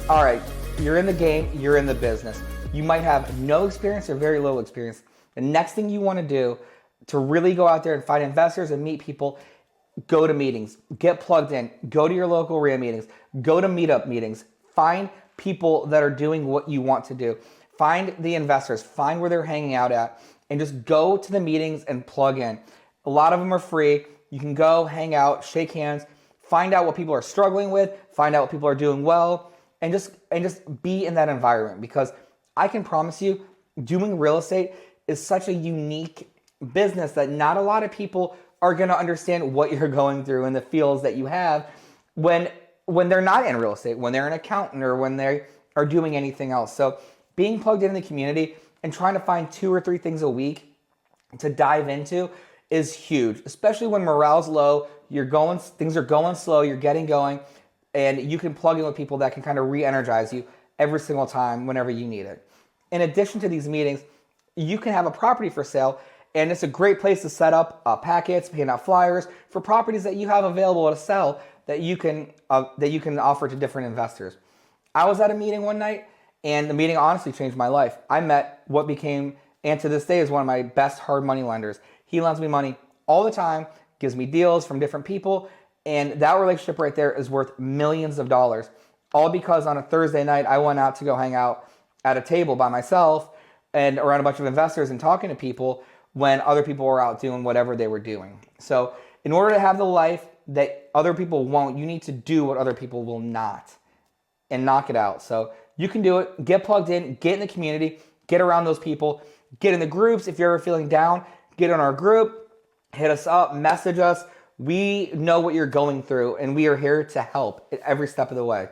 All right, you're in the game, you're in the business. You might have no experience or very little experience. The next thing you want to do to really go out there and find investors and meet people, go to meetings, get plugged in, go to your local REIA meetings, go to meetup meetings, find people that are doing what you want to do. Find the investors, find where they're hanging out at, and just go to the meetings and plug in. A lot of them are free. You can go, hang out, shake hands, find out what people are struggling with, find out what people are doing well, and just be in that environment, because I can promise you, doing real estate is such a unique business that not a lot of people are going to understand what you're going through and the feels that you have when they're not in real estate, when they're an accountant, or when they are doing anything else. So being plugged in the community and trying to find 2 or 3 things a week to dive into is huge, especially when morale's low, things are going slow, you're getting going, and you can plug in with people that can kind of re-energize you every single time whenever you need it. In addition to these meetings, you can have a property for sale, and it's a great place to set up packets, hand out flyers for properties that you have available to sell that you can offer to different investors. I was at a meeting one night, and the meeting honestly changed my life. I met what became, and to this day is one of my best hard money lenders. He lends me money all the time, gives me deals from different people, and that relationship right there is worth millions of dollars. All because on a Thursday night, I went out to go hang out at a table by myself and around a bunch of investors and talking to people when other people were out doing whatever they were doing. So in order to have the life that other people won't, you need to do what other people will not and knock it out. So you can do it. Get plugged in, get in the community, get around those people, get in the groups. If you're ever feeling down, get in our group, hit us up, message us. We know what you're going through, and we are here to help every step of the way.